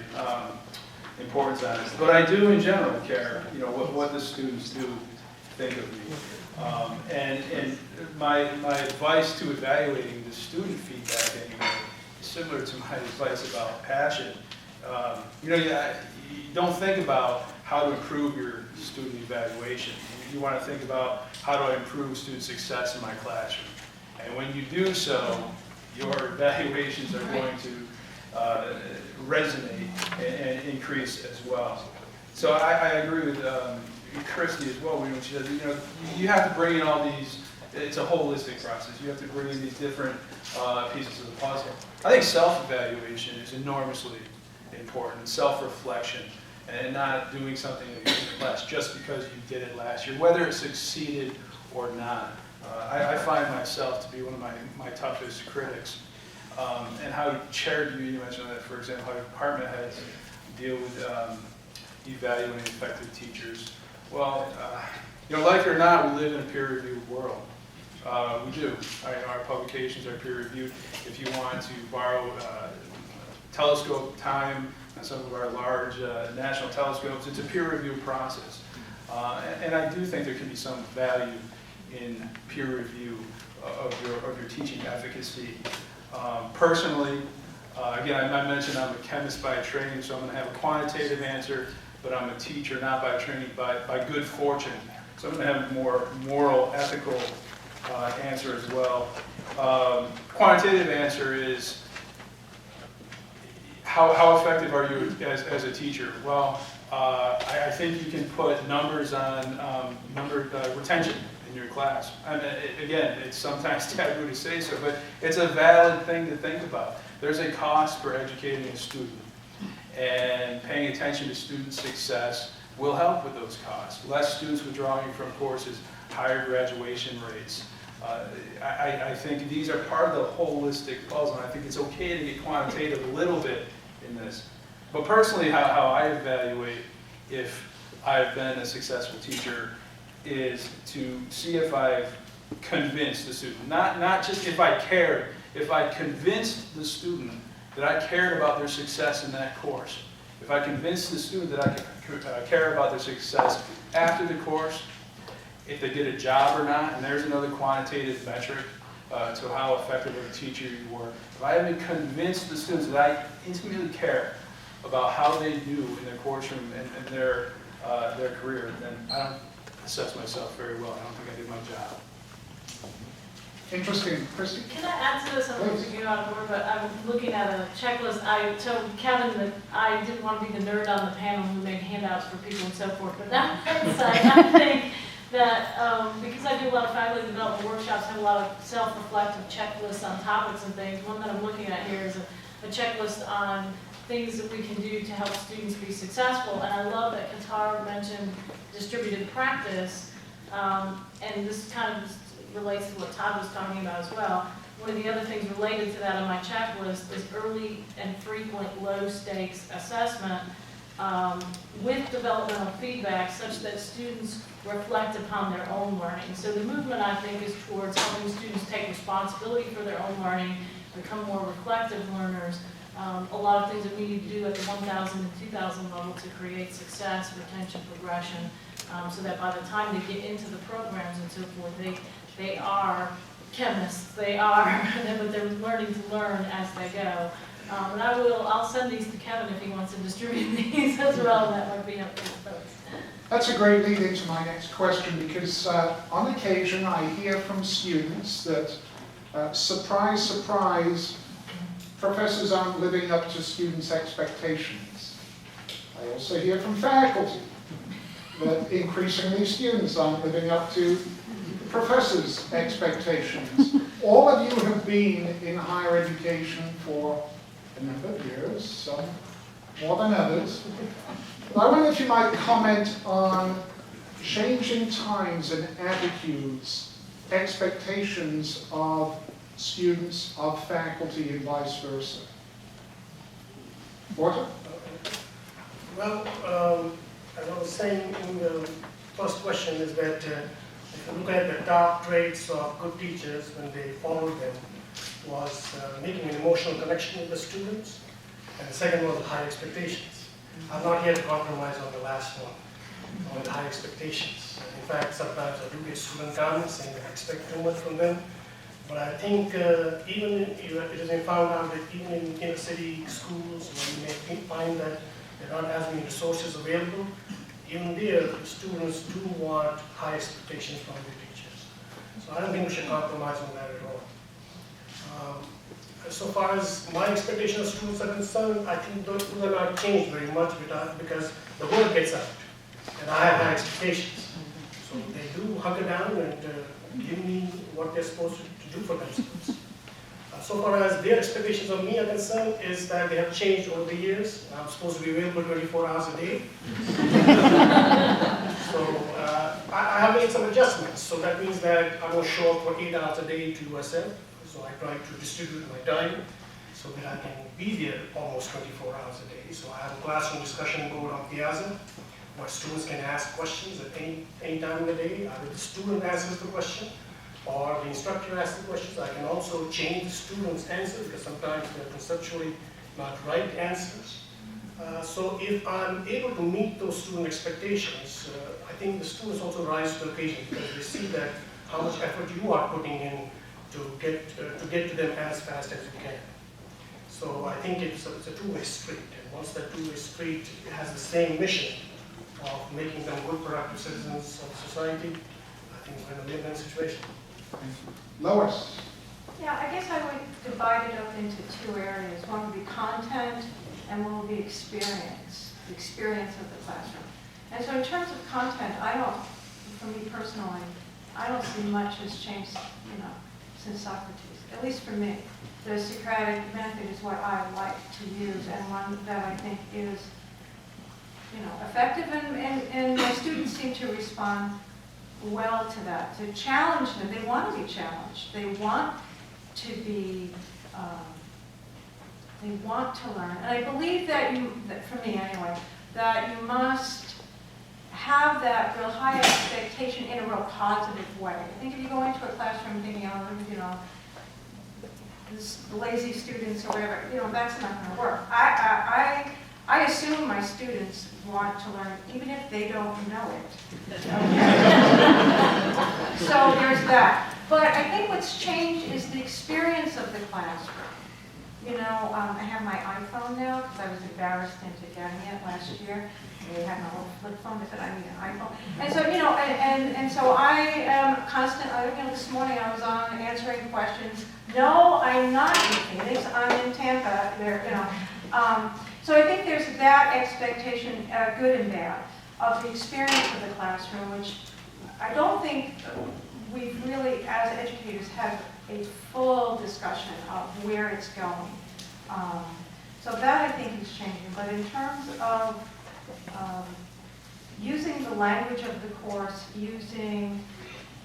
importance on it. But I do, in general, care. What the students do think of me. And my advice to evaluating the student feedback anyway is similar to my advice about passion. You don't think about how to improve your student evaluation. You want to think about how do I improve student success in my classroom. And when you do so, your evaluations are going to resonate and increase as well. So I agree with Christy as well when she says, you have to bring in all these, it's a holistic process. You have to bring in these different pieces of the puzzle. I think self-evaluation is enormously important, self-reflection, and not doing something that you did last just because you did it last year, whether it succeeded or not. I find myself to be one of my toughest critics. And how you mentioned that, for example, how department heads deal with evaluating effective teachers. Well, like it or not, we live in a peer-reviewed world. We do. Our publications are peer-reviewed. If you want to borrow telescope time on some of our large national telescopes, it's a peer-review process. And I do think there can be some value in peer review of your teaching efficacy. Personally, again, I mentioned I'm a chemist by training, so I'm going to have a quantitative answer, but I'm a teacher not by training, by good fortune. So I'm going to have a more moral, ethical answer as well. Quantitative answer is, how effective are you as a teacher? Well, I think you can put numbers on retention in your class. And again, it's sometimes taboo to say so, but it's a valid thing to think about. There's a cost for educating a student, and paying attention to student success will help with those costs. Less students withdrawing from courses, higher graduation rates. I think these are part of the holistic puzzle, and I think it's okay to get quantitative a little bit in this. But personally, how I evaluate if I've been a successful teacher is to see if I've convinced the student, not just if I cared, if I convinced the student that I cared about their success in that course. If I convinced the student that I care about their success after the course, if they did a job or not, and there's another quantitative metric to how effective of a teacher you were. If I haven't convinced the students that I intimately care about how they do in their courtroom and their career, then I don't assess myself very well. I don't think I did my job. Interesting. Christy? Can I add to this? I'm going to get out of order, but I'm looking at a checklist. I told Kevin that I didn't want to be the nerd on the panel who made handouts for people and so forth, but that hindsight, I think that because I do a lot of faculty development workshops, have a lot of self-reflective checklists on topics and things. One that I'm looking at here is a checklist on things that we can do to help students be successful. And I love that Qatar mentioned distributed practice, and this kind of relates to what Todd was talking about as well. One of the other things related to that on my checklist is early and frequent low-stakes assessment with developmental feedback such that students reflect upon their own learning. So the movement, I think, is towards helping students take responsibility for their own learning, become more reflective learners. A lot of things that we need to do at the 1,000 and 2,000 level to create success, retention, progression, so that by the time they get into the programs and so forth, they are chemists, but they're learning to learn as they go. And I'll send these to Kevin if he wants to distribute these as well. That might be helpful to folks. That's a great lead into my next question, because on occasion I hear from students that, surprise, surprise, professors aren't living up to students' expectations. I also hear from faculty that increasingly students aren't living up to professors' expectations. All of you have been in higher education for a number of years, some more than others. I wonder if you might comment on changing times and attitudes, expectations of students, of faculty, and vice versa. Walter? Well, as I was saying in the first question is that if you look at the top traits of good teachers when they followed them was making an emotional connection with the students, and the second was high expectations. I'm not here to compromise on the last one, on the high expectations. In fact, sometimes I do get student comments saying I expect too much from them. But I think even it has been found out that even in inner city schools where you may find that there aren't as many resources available, even there, the students do want high expectations from their teachers. So I don't think we should compromise on that at all. So far as my expectations of students are concerned, I think those are not changed very much because the word gets out, and I have high expectations. So they do hunker down and give me what they're supposed to do for themselves. So far as their expectations of me are concerned, is that they have changed over the years. I'm supposed to be available 24 hours a day. So I have made some adjustments. So that means that I don't show up for 8 hours a day to USF. So I try to distribute my time so that I can be there almost 24 hours a day. So I have a classroom discussion board on Piazza where students can ask questions at any time of the day. Either the student answers the question or the instructor asks the questions. I can also change the student's answers because sometimes they're conceptually not right answers. So if I'm able to meet those student expectations, I think the students also rise to the occasion because they see that how much effort you are putting in to get to them as fast as you can. So I think it's a two-way street, and once that two-way street has the same mission of making them good, productive citizens of society, I think we're in a win-win situation. Lois? Yeah, I guess I would divide it up into two areas. One would be content, and one would be experience, the experience of the classroom. And so in terms of content, for me personally, I don't see much has changed, since Socrates, at least for me. The Socratic method is what I like to use, and one that I think is, effective, and my students seem to respond well to that. To challenge them, they want to be challenged. They want to be, they want to learn. And I believe that for me anyway, that you must have that real high expectation in a real positive way. I think if you go into a classroom thinking, this lazy students or whatever, that's not going to work. I assume my students want to learn, even if they don't know it. Okay? So there's that. But I think what's changed is the experience of the classroom. I have my iPhone now because I was embarrassed into getting it last year. They had my little flip phone. I said, I need an iPhone. And so, and so I am constantly, this morning I was on answering questions. No, I'm not in Phoenix. I'm in Tampa. So I think there's that expectation, good and bad, of the experience of the classroom, which I don't think we've really, as educators, had a full discussion of where it's going. So that I think is changing. But in terms of using the language of the course, using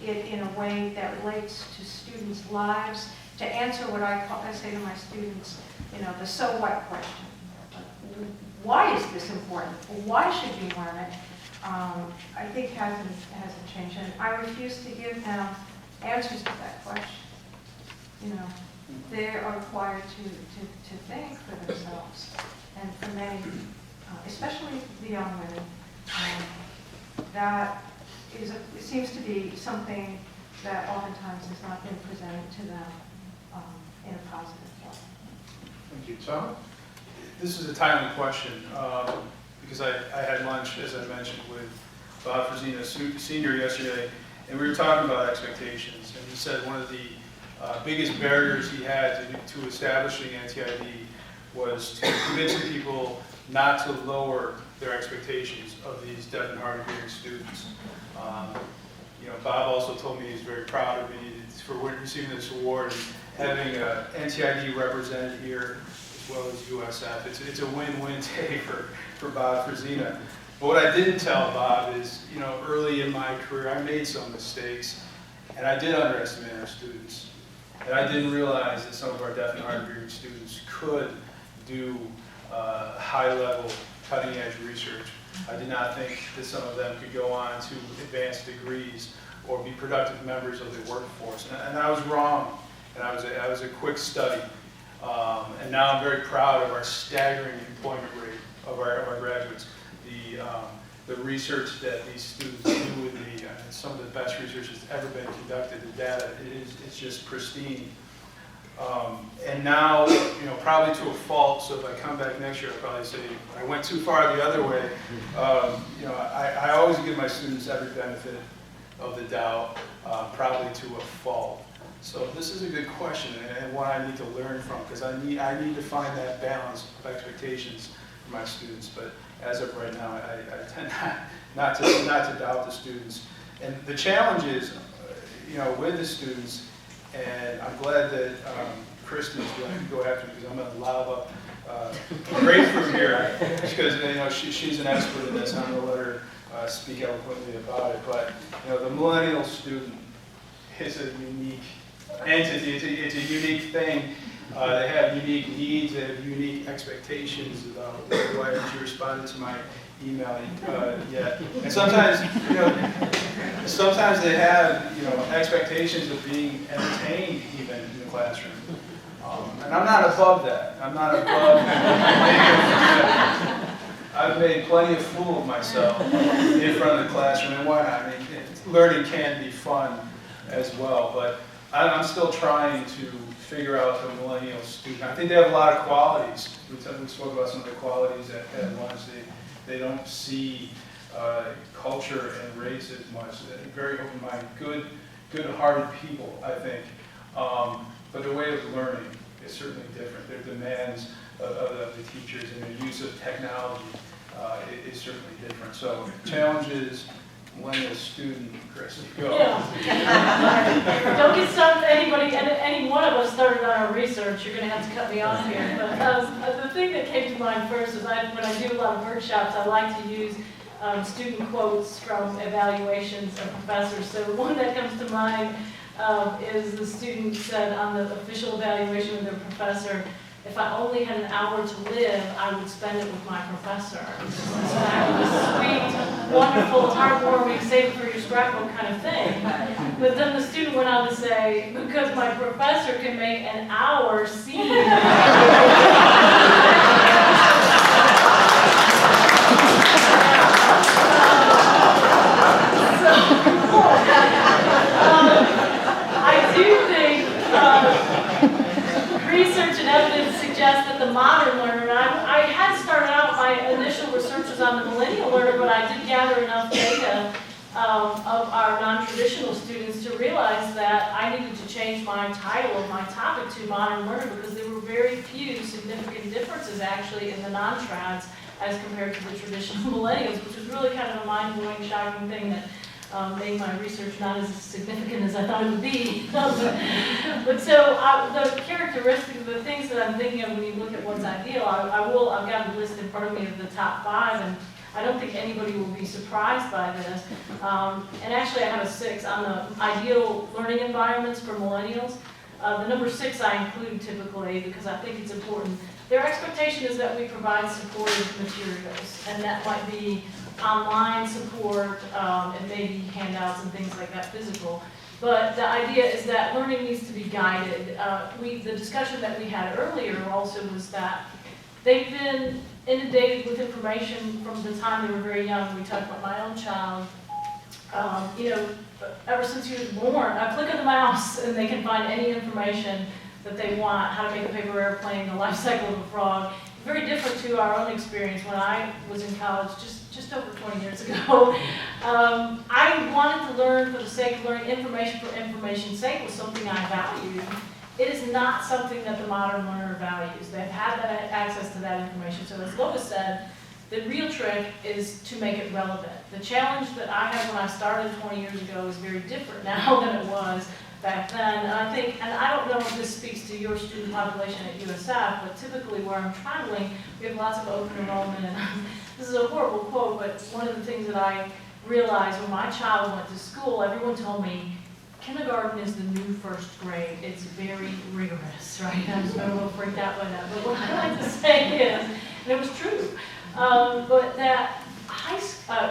it in a way that relates to students' lives, to answer what I say to my students, the so what question. Why is this important? Why should you learn it? I think hasn't changed. And I refuse to give them answers to that question. They are required to think for themselves. And for many, especially the young women, that it seems to be something that oftentimes has not been presented to them in a positive way. Thank you. Tom? This is a timely question because I had lunch, as I mentioned, with Bob Frazina, senior, yesterday, and we were talking about expectations. And he said one of the biggest barriers he had to establishing NTID was to convincing people not to lower their expectations of these deaf and hard of hearing students. Bob also told me he's very proud of me for receiving this award and having NTID represented here as well as USF. It's a win-win day for Bob Frazina. But what I didn't tell Bob is, early in my career, I made some mistakes, and I did underestimate our students. And I didn't realize that some of our deaf and hard of hearing students could do high-level, cutting-edge research. I did not think that some of them could go on to advanced degrees or be productive members of the workforce. And I was wrong, and I was a quick study. And now I'm very proud of our staggering employment rate of our graduates. The research that these students do with some of the best research that's ever been conducted, the data it's just pristine. And now, probably to a fault, so if I come back next year, I'll probably say I went too far the other way. I always give my students every benefit of the doubt, probably to a fault. So this is a good question and one I need to learn from, because I need to find that balance of expectations for my students. But as of right now, I tend not to doubt the students. And the challenge is, with the students, and I'm glad that Kristen's going to go after me, because I'm going to lob up grapefruit here, because she's an expert in this. I'm going to let her speak eloquently about it. But the millennial student is a unique entity. It's a unique thing. They have unique needs. They have unique expectations. Why haven't you responded to my email yet? And sometimes, sometimes they have, expectations of being entertained even in the classroom. And I'm not above that. I'm not above. I've made plenty of fool of myself in front of the classroom, and why not? I mean, learning can be fun as well, but I'm still trying to figure out the millennial student. I think they have a lot of qualities. We spoke about some of the qualities at lunch. They don't see culture and race as much. They're very open-minded, good-hearted people, I think. But the way of learning is certainly different. Their demands of the teachers and their use of technology is certainly different. So challenges, millennial student, Chris, go. Yeah. Don't get started, any one of us started on our research, you're going to have to cut me off here. But the thing that came to mind first is when I do a lot of workshops, I like to use student quotes from evaluations of professors. So the one that comes to mind is the student said on the official evaluation of their professor, "If I only had an hour to live, I would spend it with my professor." It's a sweet, wonderful, heartwarming, save it for your scrapbook kind of thing. But then the student went on to say, "Because my professor can make an hour seem." I do think research and evidence suggests that the modern learner, and I had started out, my initial research was on the millennial learner, but I did gather enough data of our non-traditional students to realize that I needed to change my title of my topic to modern learner, because there were very few significant differences actually in the non-trads as compared to the traditional millennials, which was really kind of a mind-blowing, shocking thing that made my research not as significant as I thought it would be. But so the characteristics, the things that I'm thinking of when you look at what's ideal, I've got a list in front of me of the top 5, and I don't think anybody will be surprised by this. And actually I have a 6 on the ideal learning environments for millennials. The number 6 I include typically because I think it's important. Their expectation is that we provide supportive materials, and that might be online support and maybe handouts and things like that, physical. But the idea is that learning needs to be guided. The discussion that we had earlier also was that they've been inundated with information from the time they were very young. We talked about my own child. Ever since he was born, I click on the mouse and they can find any information that they want, how to make a paper airplane, the life cycle of a frog. very different to our own experience when I was in college just over 20 years ago. I wanted to learn for the sake of learning. Information for information's sake was something I valued. It is not something that the modern learner values. They've had that access to that information. So as Lois said, the real trick is to make it relevant. The challenge that I had when I started 20 years ago is very different now than it was back then. And I think, and I don't know if this speaks to your student population at USF, but typically where I'm traveling, we have lots of open enrollment. And this is a horrible quote, but one of the things that I realized when my child went to school, everyone told me, kindergarten is the new first grade. It's very rigorous, right? I'm a little freaked out by that. But what I like to say is, and it was true, but that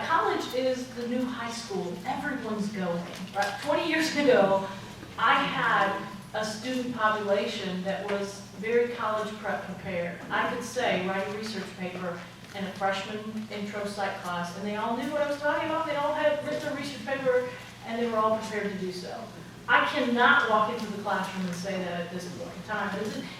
college is the new high school. Everyone's going, right? 20 years ago, I had a student population that was very college prep prepared. I could say, write a research paper in a freshman intro psych class, and they all knew what I was talking about. They all had written a research paper, and they were all prepared to do so. I cannot walk into the classroom and say that at this point in time.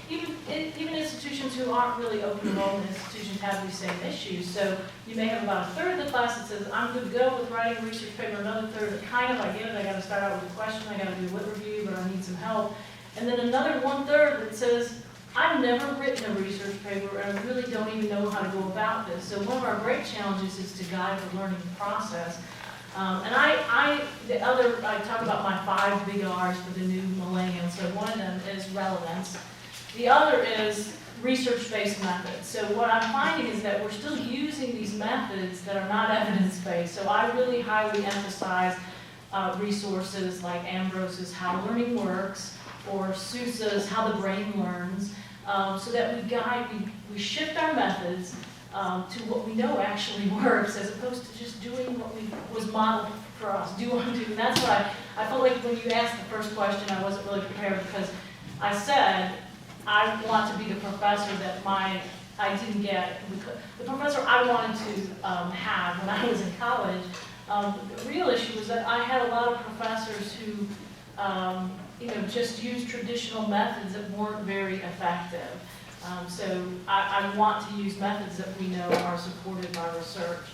Even institutions who aren't really open enrollment institutions have these same issues. So you may have about a third of the class that says, I'm good to go with writing a research paper, another third that kind of, I get it, I got to start out with a question, I got to do a lit review, but I need some help. And then another 1/3 that says, I've never written a research paper and I really don't even know how to go about this. So one of our great challenges is to guide the learning process. I talk about my 5 big R's for the new millennium. So one of them is relevance. The other is research-based methods. So what I'm finding is that we're still using these methods that are not evidence-based. So I really highly emphasize resources like Ambrose's How Learning Works or Sousa's How the Brain Learns, so that we shift our methods to what we know actually works, as opposed to just doing what was modeled for us. Do unto. And that's what I felt like when you asked the first question, I wasn't really prepared, because I said I want to be the professor that I didn't get, the professor I wanted to have when I was in college. The real issue was that I had a lot of professors who just used traditional methods that weren't very effective. So I want to use methods that we know are supported by research.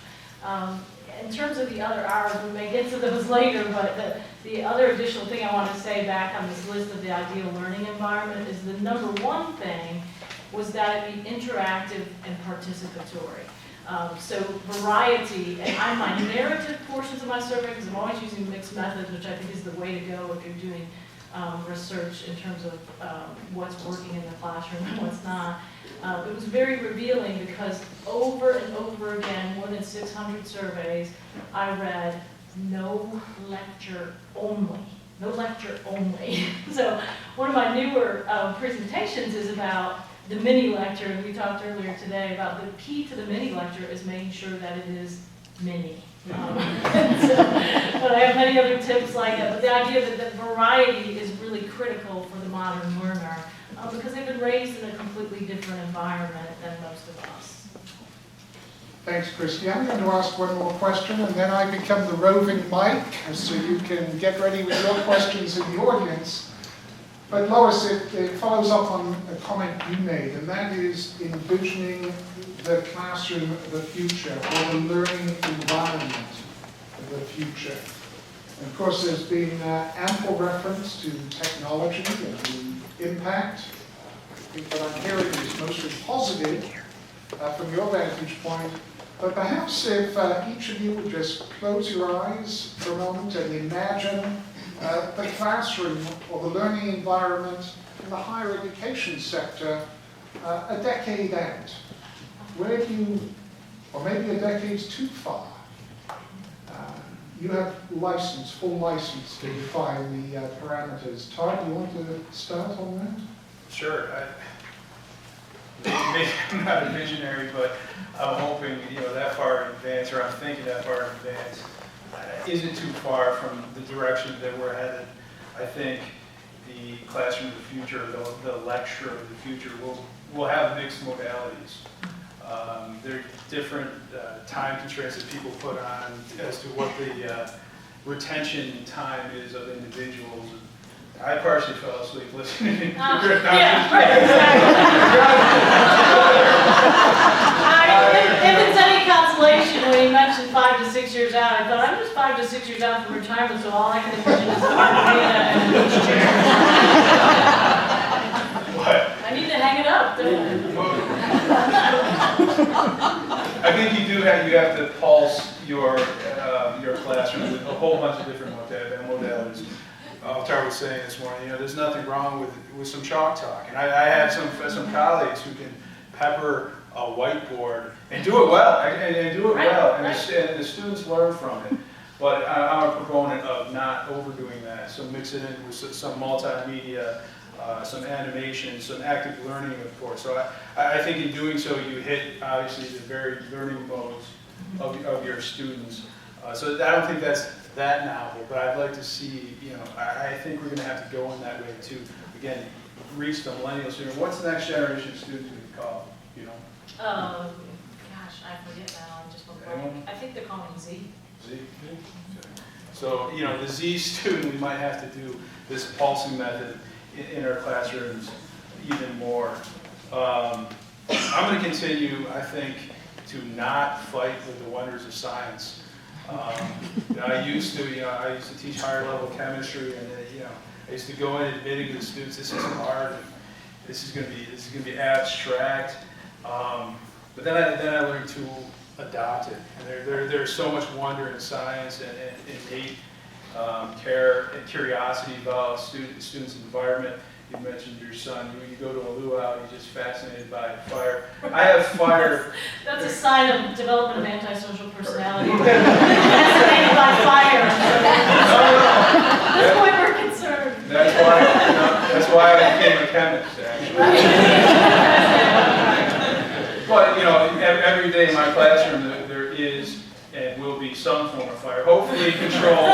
In terms of the other R's, we may get to those later, but the other additional thing I want to say back on this list of the ideal learning environment is the number one thing was that it be interactive and participatory. So variety, and my narrative portions of my survey, because I'm always using mixed methods, which I think is the way to go if you're doing research in terms of what's working in the classroom and what's not. It was very revealing, because over and over again, more than 600 surveys, I read no lecture only. No lecture only. So one of my newer presentations is about the mini lecture, and we talked earlier today about the key to the mini lecture is making sure that it is mini. But I have many other tips like that. But the idea that variety is really critical for the modern learner, because they've been raised in a completely different environment than most of us. Thanks, Christy. I'm going to ask one more question, and then I become the roving mic, so you can get ready with your questions in the audience. But Lois, it follows up on a comment you made, and that is envisioning the classroom of the future, or the learning environment of the future. And of course, there's been ample reference to technology and the impact. I think what I'm hearing is mostly positive from your vantage point. But perhaps if each of you would just close your eyes for a moment and imagine the classroom or the learning environment in the higher education sector a decade out. Where do you, or maybe a decade's too far, you have full license to define the parameters. Todd, you want to start on that? Sure. Maybe I'm not a visionary, but I'm hoping, that far in advance, or I'm thinking that far in advance. Isn't too far from the direction that we're headed. I think the classroom of the future, the lecture of the future, will have mixed modalities. There are different time constraints that people put on as to what the retention time is of individuals. I partially fell asleep listening. Yeah, right, exactly. If it's any consolation, when you mentioned 5 to 6 years out, I thought I'm just 5 to 6 years out from retirement, so all I can envision is a margarita and a beach chair. What? I need to hang it up, don't I think you have to pulse your classroom with a whole bunch of different modalities. Altar was saying this morning, there's nothing wrong with some chalk talk. And I have some colleagues who can pepper a whiteboard and do it well, and do it well, and the students learn from it. But I'm a proponent of not overdoing that, so mix it in with some multimedia, some animation, some active learning, of course. So I think in doing so, you hit, obviously, the varied learning modes of your students. So I don't think that's that novel, but I'd like to see, I think we're going to have to go in that way too. Again, reach the millennial student. What's the next generation of students going to be called? Gosh, I forget now. I'm just Anyone? I think they're calling Z. Z? So, the Z student, we might have to do this pulsing method in our classrooms even more. I'm going to continue, I think, to not fight with the wonders of science. I used to teach higher level chemistry, and I used to go in admitting to the students, this is hard, and this is going to be abstract. But then I learned to adopt it, and there's so much wonder in science and innate care and curiosity about students' environment. You mentioned your son. You go to a luau, he's just fascinated by fire. I have fire. That's a sign of development of antisocial personality. Fascinated by fire. That's why we're concerned. That's why I became a chemist, actually. But every day in my classroom there is and will be some form of fire. Hopefully controlled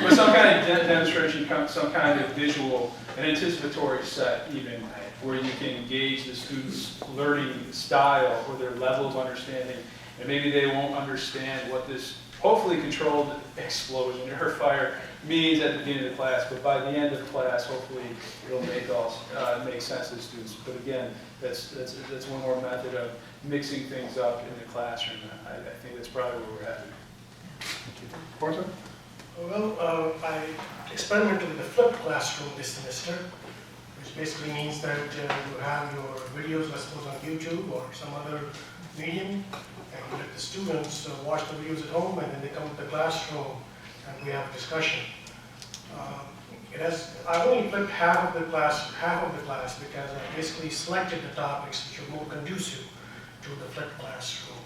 with some kind of demonstration, some kind of visual, an anticipatory set even, where you can engage the students' learning style or their level of understanding. And maybe they won't understand what this hopefully controlled explosion or fire means at the beginning of the class, but by the end of class, hopefully it'll make sense to the students. But again, that's one more method of mixing things up in the classroom. I think that's probably where we're headed. Porter? Well, I experimented with the flipped classroom this semester, which basically means that you have your videos, I suppose, on YouTube or some other medium, and you let the students watch the videos at home, and then they come to the classroom and we have a discussion. I only flipped half of the class because I basically selected the topics which are more conducive to the flipped classroom.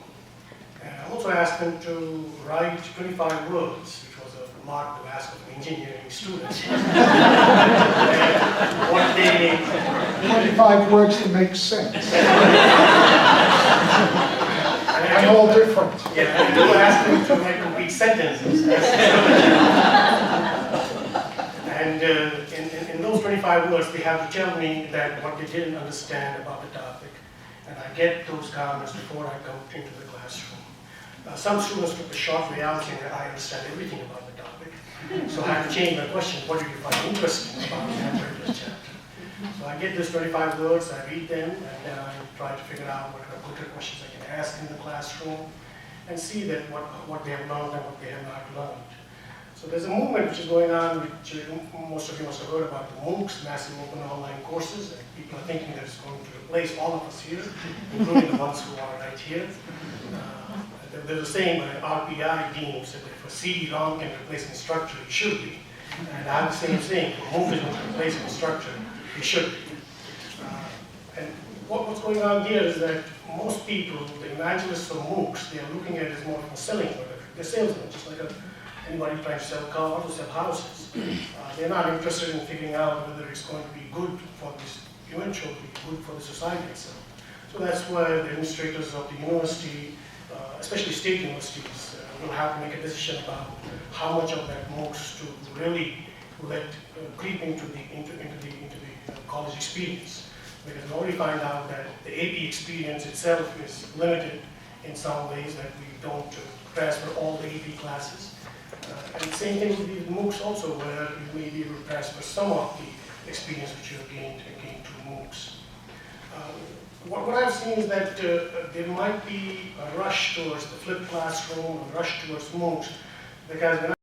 And I also asked them to write 25 words, which was a mark to ask of an engineering student. What they 25 words to make sense. And all different. Yeah, and I asked them to write complete sentences. And in those 25 words, they have to tell me that what they didn't understand about the topic. And I get those comments before I come into the classroom. Some students took the short way out saying that I understand everything about the topic. So I have to change my question. What do you find interesting about the Untitled Chapter? So I get those 25 words, I read them, and then I try to figure out what other questions I can ask in the classroom and see that what they have learned and what they have not learned. So there's a movement which is going on, which most of you must have heard about, the MOOCs, Massive Open Online Courses, and people are thinking that it's going to replace all of us here, including the ones who are right here. There's a saying by RPI deems that if a CD-ROM can replace an instructor, it should be. And I have the same saying, if a MOOC is going to replace an instructor, it should be. And what's going on here is that most people, the evangelists of MOOCs, they are looking at it as more of a selling product. They're salesmen, just like anybody trying to sell cars or sell houses. They're not interested in figuring out whether it's going to be good for this, eventually good for the society itself. So that's why the administrators of the university, especially state universities, will have to make a decision about how much of that MOOCs to really let creep into the college experience. Because we already find out that the AP experience itself is limited in some ways, that we don't transfer all the AP classes. And the same thing with the MOOCs also, where you may be able to transfer some of the experience which you have gained through MOOCs. what I've seen is that there might be a rush towards the flipped classroom, a rush towards MOOCs, because when